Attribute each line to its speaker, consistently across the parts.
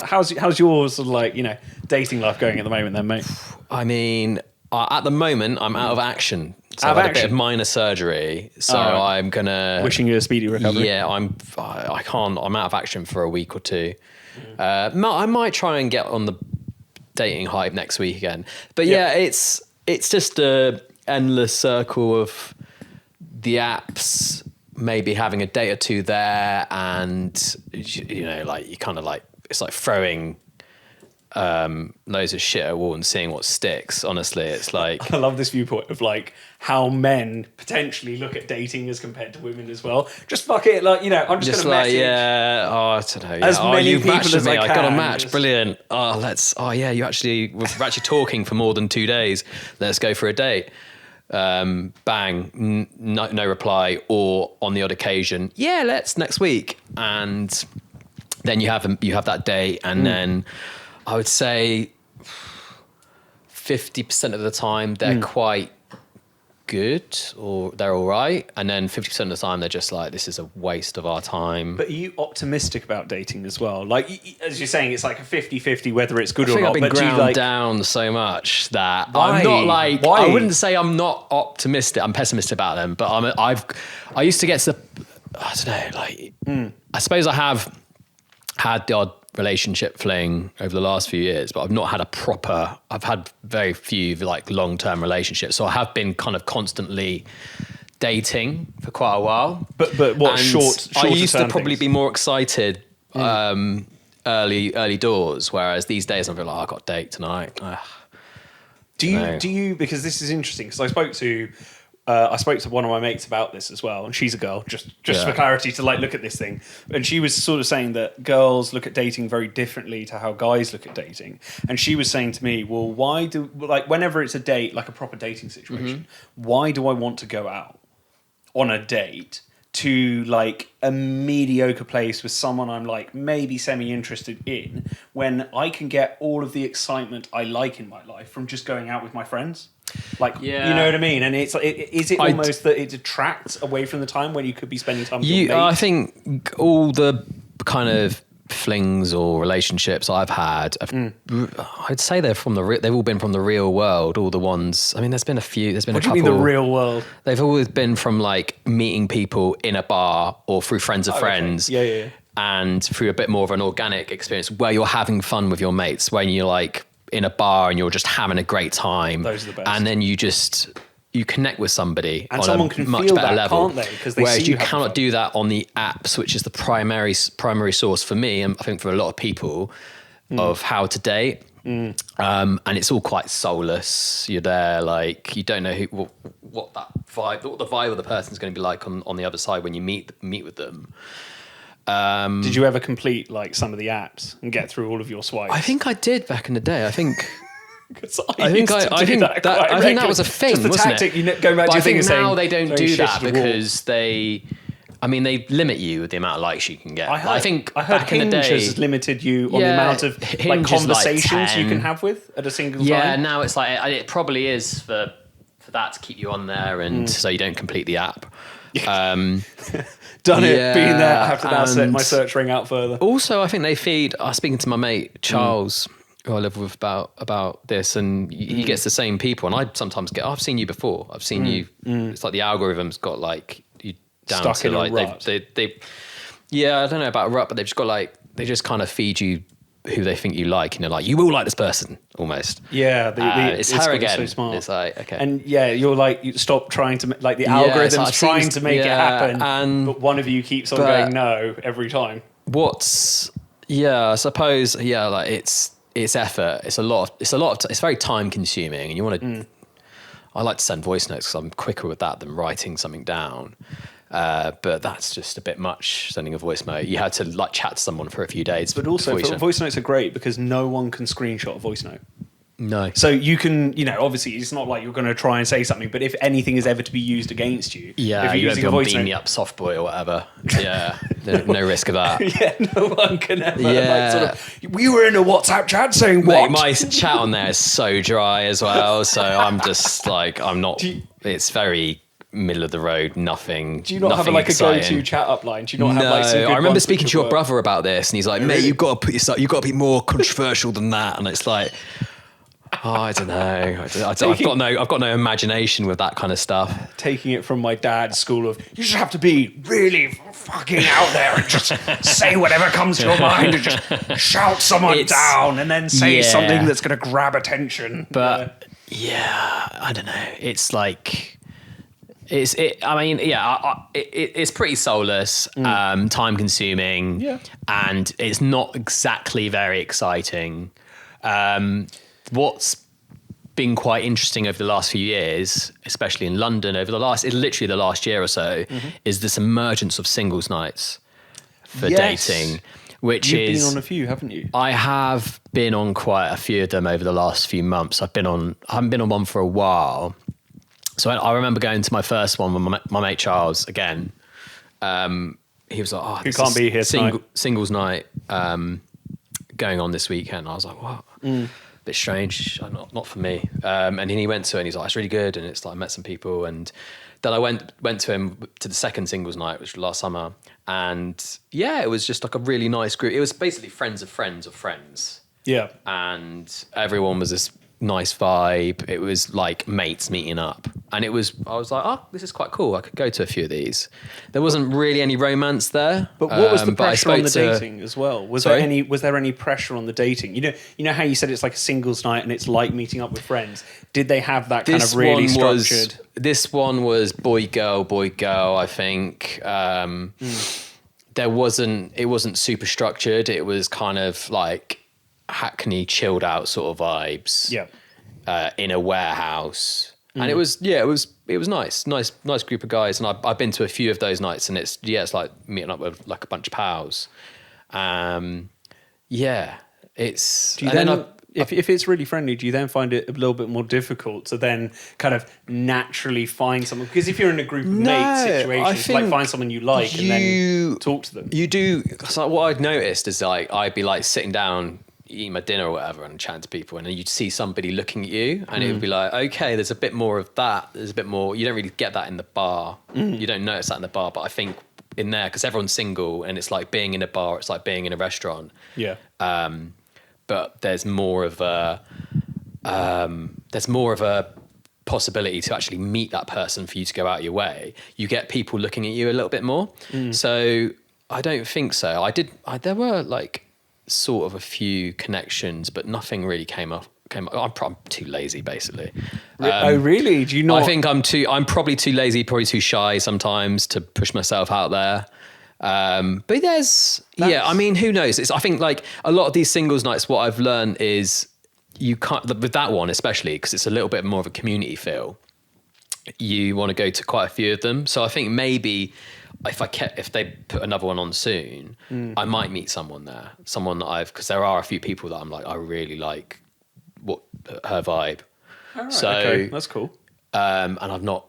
Speaker 1: how's your sort of like, dating life going at the moment then, mate?
Speaker 2: I mean, at the moment, I'm out of action. So
Speaker 1: Out of
Speaker 2: I've had a bit
Speaker 1: action?
Speaker 2: of minor surgery. So
Speaker 1: right.
Speaker 2: I'm gonna
Speaker 1: Wishing you a speedy recovery.
Speaker 2: Yeah, I can't. I'm out of action for a week or two. I might try and get on the dating hype next week again. But yeah, it's just a endless circle of the apps. Maybe having a date or two there, and like you kind of like it's like throwing loads of shit at a wall and seeing what sticks. Honestly, it's like
Speaker 1: I love this viewpoint of like how men potentially look at dating as compared to women as well. Just fuck it, like I'm just gonna
Speaker 2: like
Speaker 1: message.
Speaker 2: I don't know. Yeah.
Speaker 1: As many
Speaker 2: you've
Speaker 1: people
Speaker 2: matched
Speaker 1: as
Speaker 2: with me.
Speaker 1: I
Speaker 2: I got a
Speaker 1: can,
Speaker 2: match.
Speaker 1: just-
Speaker 2: Brilliant. We're actually talking for more than 2 days. Let's go for a date. Bang, no reply, or on the odd occasion, let's next week, and then you have that date, and then I would say 50% of the time they're quite good or they're all right, and then 50% of the time they're just like, this is a waste of our time.
Speaker 1: But are you optimistic about dating as well? Like, as you're saying, it's like a 50-50 whether it's good
Speaker 2: I
Speaker 1: or
Speaker 2: think
Speaker 1: not.
Speaker 2: I've been
Speaker 1: But do you
Speaker 2: ground
Speaker 1: like
Speaker 2: down so much that
Speaker 1: Why?
Speaker 2: I'm not like
Speaker 1: Why?
Speaker 2: I wouldn't say I'm not optimistic. I'm pessimistic about them, but I used to get to the I don't know, like I suppose I have had the odd relationship fling over the last few years, but I've not had I've had very few like long-term relationships. So I have been kind of constantly dating for quite a while.
Speaker 1: But what
Speaker 2: And
Speaker 1: shorter
Speaker 2: I used to
Speaker 1: term
Speaker 2: probably
Speaker 1: things?
Speaker 2: be more excited early doors, whereas these days I'm like, I got a date tonight.
Speaker 1: Do you because this is interesting because I spoke to one of my mates about this as well, and she's a girl, just for clarity, to like look at this thing. And she was sort of saying that girls look at dating very differently to how guys look at dating. And she was saying to me, well, why do, like, whenever it's a date, like a proper dating situation, why do I want to go out on a date to like a mediocre place with someone I'm like maybe semi-interested in, when I can get all of the excitement I like in my life from just going out with my friends? Like, you know what I mean? And it's like, is it almost that it detracts away from the time when you could be spending time with your mates?
Speaker 2: I think all the kind of flings or relationships I've had, I'd say they've all been from the real world. All the ones, I mean, there's been a few. There's been
Speaker 1: What
Speaker 2: a
Speaker 1: do
Speaker 2: couple.
Speaker 1: you mean the real world?
Speaker 2: They've always been from like meeting people in a bar or through friends of friends.
Speaker 1: Okay. Yeah.
Speaker 2: And through a bit more of an organic experience where you're having fun with your mates, when you're like in a bar and you're just having a great time.
Speaker 1: Those are the best.
Speaker 2: And then you connect with somebody
Speaker 1: And
Speaker 2: on
Speaker 1: someone
Speaker 2: a
Speaker 1: can
Speaker 2: much
Speaker 1: feel
Speaker 2: better
Speaker 1: that,
Speaker 2: level.
Speaker 1: can't they? Because they
Speaker 2: Whereas
Speaker 1: see
Speaker 2: you
Speaker 1: you having
Speaker 2: cannot
Speaker 1: fun.
Speaker 2: do that on the apps, which is the primary source for me, and I think for a lot of people, of how to date. And it's all quite soulless. You're there, like, you don't know what the vibe of the person's going to be like on the other side when you meet with them.
Speaker 1: Did you ever complete like some of the apps and get through all of your swipes?
Speaker 2: I think I did back in the day. I think
Speaker 1: I think
Speaker 2: that was a thing,
Speaker 1: Just the
Speaker 2: wasn't
Speaker 1: tactic,
Speaker 2: it?
Speaker 1: going back
Speaker 2: But
Speaker 1: to
Speaker 2: I
Speaker 1: your thing
Speaker 2: think
Speaker 1: and saying,
Speaker 2: now they don't
Speaker 1: throwing
Speaker 2: do
Speaker 1: shit
Speaker 2: that
Speaker 1: at the wall.
Speaker 2: because they limit you with the amount of likes you can get.
Speaker 1: I
Speaker 2: think
Speaker 1: I heard
Speaker 2: back in the
Speaker 1: Hinge
Speaker 2: day,
Speaker 1: has limited you on the amount of
Speaker 2: Hinge
Speaker 1: like
Speaker 2: is like
Speaker 1: conversations you
Speaker 2: 10.
Speaker 1: can have with at a single
Speaker 2: Yeah,
Speaker 1: time.
Speaker 2: now it's like it probably is for that to keep you on there and so you don't complete the app.
Speaker 1: Done it,
Speaker 2: yeah,
Speaker 1: been there. I have to now set
Speaker 2: and-
Speaker 1: my search ring out further.
Speaker 2: Also, I think they feed. I was speaking to my mate Charles, who I live with about this, and he gets the same people. And I sometimes get, I've seen you before. I've seen you. It's like the algorithm's got like you down
Speaker 1: Stuck
Speaker 2: to
Speaker 1: in a
Speaker 2: like
Speaker 1: rut.
Speaker 2: they. Yeah, I don't know about rut, but they've just got like they just kind of feed you who they think you like, and they're like, you will like this person almost.
Speaker 1: Yeah,
Speaker 2: It's
Speaker 1: got
Speaker 2: her
Speaker 1: me
Speaker 2: again.
Speaker 1: So smart.
Speaker 2: It's like, okay.
Speaker 1: And yeah, you're like, you stop trying to like the
Speaker 2: it's
Speaker 1: algorithm's
Speaker 2: like,
Speaker 1: trying to make it happen,
Speaker 2: and-
Speaker 1: but one of you keeps on
Speaker 2: but-
Speaker 1: going no every time.
Speaker 2: I suppose like it's effort. It's very time consuming, and you want to. I like to send voice notes because I'm quicker with that than writing something down. But that's just a bit much, sending a voice note. You had to like chat to someone for a few days.
Speaker 1: But also,
Speaker 2: before you
Speaker 1: voice notes are great because no one can screenshot a voice note.
Speaker 2: no.
Speaker 1: So you can, obviously it's not like you're going to try and say something, but if anything is ever to be used against you,
Speaker 2: Yeah,
Speaker 1: if you're
Speaker 2: you
Speaker 1: using a
Speaker 2: have
Speaker 1: voice
Speaker 2: beam me
Speaker 1: note,
Speaker 2: up soft boy or whatever. Yeah, no risk of that.
Speaker 1: yeah, no one can ever.
Speaker 2: Yeah.
Speaker 1: Like, sort of, we were in a WhatsApp chat saying
Speaker 2: Mate,
Speaker 1: what?
Speaker 2: my chat on there is so dry as well. So I'm just like, I'm not. It's very middle of the road, nothing.
Speaker 1: Do you not have like
Speaker 2: exciting.
Speaker 1: a go-to chat up line? Do you not have like some good
Speaker 2: I remember
Speaker 1: ones
Speaker 2: speaking
Speaker 1: which
Speaker 2: to your
Speaker 1: work?
Speaker 2: brother about this, and he's like, "Mate, you've got to put yourself. You've got to be more controversial than that." And it's like, oh, I don't know. I've got no imagination with that kind of stuff.
Speaker 1: Taking it from my dad's school of, you just have to be really fucking out there and just say whatever comes to your mind and just shout someone down and then say something that's going to grab attention.
Speaker 2: But I don't know. It's like, it's pretty soulless, time consuming, and it's not exactly very exciting. What's been quite interesting over the last few years, especially in London, literally the last year or so, is this emergence of singles nights for dating, which
Speaker 1: You've been on a few, haven't you?
Speaker 2: I have been on quite a few of them over the last few months. I haven't been on one for a while. So I remember going to my first one with my mate Charles again. He was like, "Oh,
Speaker 1: who can't be here tonight.
Speaker 2: Singles night going on this weekend." I was like, "What?" Bit strange, not for me. And then he went to it and he's like, "It's really good." And it's like, I met some people, and then I went to him to the second singles night, which was last summer. And it was just like a really nice group. It was basically friends of friends of friends.
Speaker 1: Yeah.
Speaker 2: And everyone was this nice vibe. It was like mates meeting up. And I was like, oh, this is quite cool. I could go to a few of these. There wasn't really any romance there.
Speaker 1: But what was the pressure on the dating as well? Was there any pressure on the dating? You know how you said it's like a singles night and it's like meeting up with friends. Did they have that kind of really structured?
Speaker 2: This one was boy girl, I think. It wasn't super structured. It was kind of like Hackney chilled out sort of vibes.
Speaker 1: Yeah.
Speaker 2: In a warehouse. And it was nice group of guys, and I've been to a few of those nights, and it's like meeting up with like a bunch of pals. It's.
Speaker 1: Do you then, if it's really friendly, do you then find it a little bit more difficult to then kind of naturally find someone? Because if you're in a group of mates situation, like find someone you like and then talk to them.
Speaker 2: You do. So what I'd noticed is like I'd be like sitting down, eating my dinner or whatever and chatting to people, and then you'd see somebody looking at you and it would be like, okay, there's a bit more of that. There's a bit more. You don't really get that in the bar. You don't notice that in the bar, but I think in there, because everyone's single and it's like being in a bar, it's like being in a restaurant.
Speaker 1: Yeah.
Speaker 2: But there's more of a possibility to actually meet that person for you to go out your way. You get people looking at you a little bit more. So I don't think so. There were like sort of a few connections, but nothing really came up. I'm too lazy, basically.
Speaker 1: Oh, really? Do you not?
Speaker 2: I think I'm probably too lazy, probably too shy sometimes to push myself out there. But I mean, who knows? I think like a lot of these singles nights, what I've learned is you can't, with that one especially, because it's a little bit more of a community feel, you want to go to quite a few of them. So I think maybe if they put another one on soon, I might meet someone there, because there are a few people that I'm like, I really like her vibe.
Speaker 1: All right,
Speaker 2: so
Speaker 1: okay. That's cool.
Speaker 2: And I've not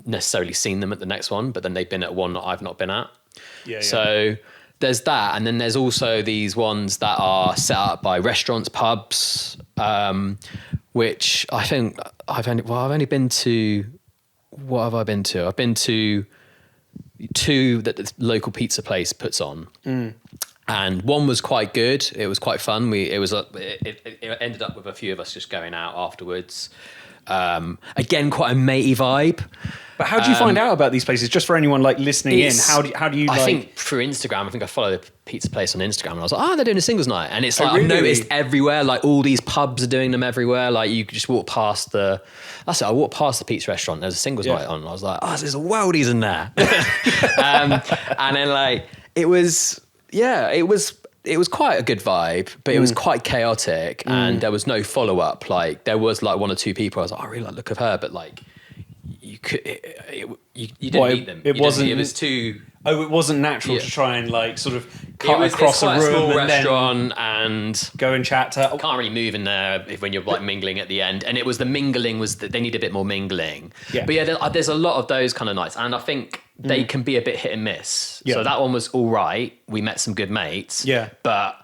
Speaker 2: necessarily seen them at the next one, but then they've been at one that I've not been at.
Speaker 1: Yeah.
Speaker 2: So there's that, and then there's also these ones that are set up by restaurants, pubs, which I think I've only been to. What have I been to? I've been to two that the local pizza place puts on, and one was quite good. It was quite fun. It ended up with a few of us just going out afterwards. Again, quite a matey vibe.
Speaker 1: But how do you find out about these places? Just for anyone like listening in, how do you?
Speaker 2: I think through Instagram. I think I follow the pizza place on Instagram, and I was like, they're doing a singles night, and it's like I've noticed everywhere. Like all these pubs are doing them everywhere. Like you just walk past I walked past the pizza restaurant. There's a singles night on. And I was like, there's a worldies in there. And then like it was quite a good vibe, but it was quite chaotic, and there was no follow up. Like there was like one or two people. I was like, I really like the look of her, but like. You didn't meet them. It was too.
Speaker 1: Oh, it wasn't natural to try and like sort of cut across a room,
Speaker 2: a small
Speaker 1: and
Speaker 2: restaurant, and
Speaker 1: go and chat to her.
Speaker 2: Can't really move in there when you're like mingling at the end. And it was the mingling was that they need a bit more mingling. Yeah. But there's a lot of those kind of nights, and I think they can be a bit hit and miss. Yeah. So that one was all right. We met some good mates.
Speaker 1: Yeah.
Speaker 2: But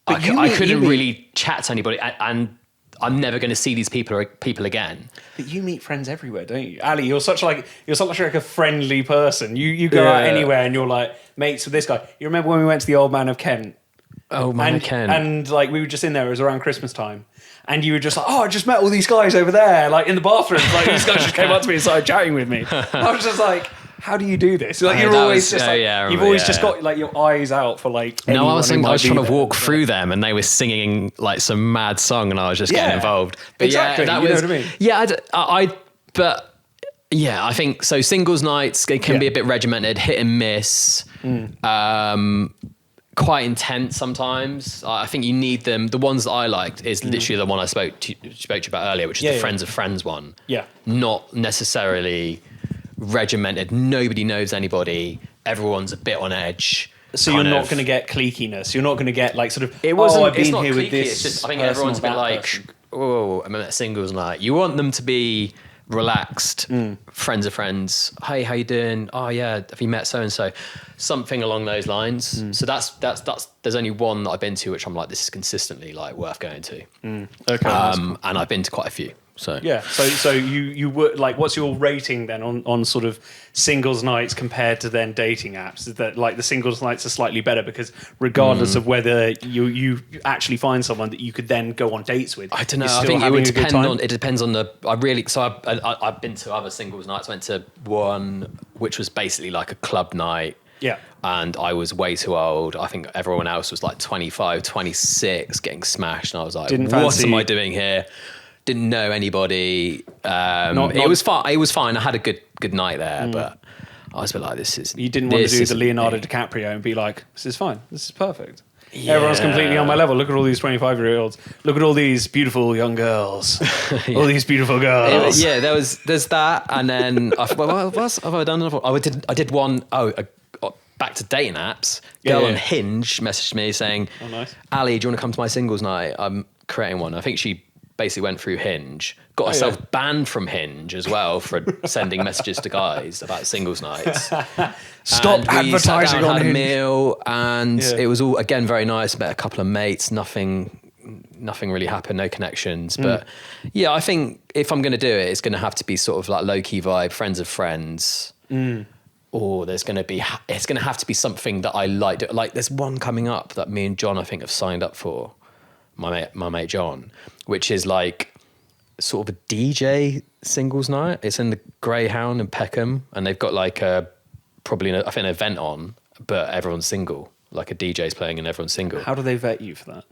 Speaker 2: I couldn't really chat to anybody, and I'm never going to see these people again.
Speaker 1: But you meet friends everywhere, don't you? Ali, you're such like a friendly person. You go out anywhere and you're like mates with this guy. You remember when we went to the Old Man of Kent?
Speaker 2: Oh man, Kent.
Speaker 1: And like we were just in there, it was around Christmas time. And you were just like, I just met all these guys over there, like in the bathroom. Like these guys just came up to me and started chatting with me. I was just like, how do you do this? Like you're always you've always just got like your eyes out for like.
Speaker 2: No, I was trying to walk through them, and they were singing like some mad song, and I was just getting involved. But
Speaker 1: exactly,
Speaker 2: that
Speaker 1: you
Speaker 2: was,
Speaker 1: know what I mean?
Speaker 2: Yeah, but yeah, I think so. Singles nights can be a bit regimented, hit and miss. Quite intense sometimes. I think you need them. The ones that I liked is literally the one I spoke to you about earlier, which is the Friends of Friends one.
Speaker 1: Yeah.
Speaker 2: Not necessarily regimented. Nobody knows anybody. Everyone's a bit on edge.
Speaker 1: So you're not going to get cliqueiness. You're not going to get like sort of.
Speaker 2: It wasn't.
Speaker 1: I've been
Speaker 2: it's not
Speaker 1: here
Speaker 2: cliquey,
Speaker 1: with this.
Speaker 2: It's just I think everyone's a bit like, oh, I'm at singles night. You want them to be relaxed, friends of friends. Hey, how you doing? Oh yeah, have you met so and so? Something along those lines. So that's. There's only one that I've been to, which I'm like, this is consistently like worth going to.
Speaker 1: Okay.
Speaker 2: And I've been to quite a few. So
Speaker 1: yeah. So you were like, what's your rating then on sort of singles nights compared to then dating apps? Is that like the singles nights are slightly better because regardless of whether you actually find someone that you could then go on dates with,
Speaker 2: I don't know. I think it would depend on. It depends on the. I've been to other singles nights. I went to one which was basically like a club night.
Speaker 1: Yeah.
Speaker 2: And I was way too old. I think everyone else was like 25, 26, getting smashed, and I was like, "What am I doing here?" Didn't know anybody. It was fine. It was fine. I had a good night there, but I was a bit like, "This is."
Speaker 1: You didn't want to do the Leonardo DiCaprio and be like, "This is fine. This is perfect." Yeah. Everyone's completely on my level. Look at all these 25-year-olds. Look at all these beautiful young girls. All these beautiful girls.
Speaker 2: There's that, and then what else have I done? I did one. Back to dating apps. Girl on Hinge messaged me saying,
Speaker 1: "Oh, nice.
Speaker 2: Ali, do you want to come to my singles night? I'm creating one." I think she basically went through Hinge, got herself banned from Hinge as well for sending messages to guys about singles nights.
Speaker 1: Stop advertising on
Speaker 2: had
Speaker 1: Hinge.
Speaker 2: A meal, and it was all again very nice. Met a couple of mates. Nothing really happened. No connections. But yeah, I think if I'm going to do it, it's going to have to be sort of like low key vibe, friends of friends. Or it's going to have to be something that I like. Like there's one coming up that me and John, I think, have signed up for. My mate John, which is like sort of a DJ singles night. It's in the Greyhound in Peckham, and they've got like I think an event on, but everyone's single. Like a DJ's playing and everyone's single.
Speaker 1: How do they vet you for that?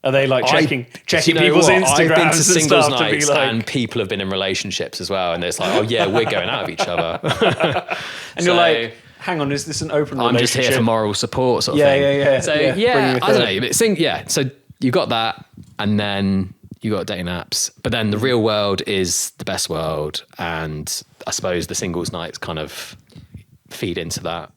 Speaker 1: Are they like checking people's Instagrams?
Speaker 2: I've been to singles
Speaker 1: and
Speaker 2: nights,
Speaker 1: like...
Speaker 2: and people have been in relationships as well, and it's like, oh yeah, we're going out of each other.
Speaker 1: And you're like, hang on, is this an open relationship?
Speaker 2: I'm just here for moral support, sort of thing.
Speaker 1: Yeah.
Speaker 2: So yeah, I don't know. So you got that, and then you got dating apps, but then the real world is the best world, and I suppose the singles nights kind of feed into that.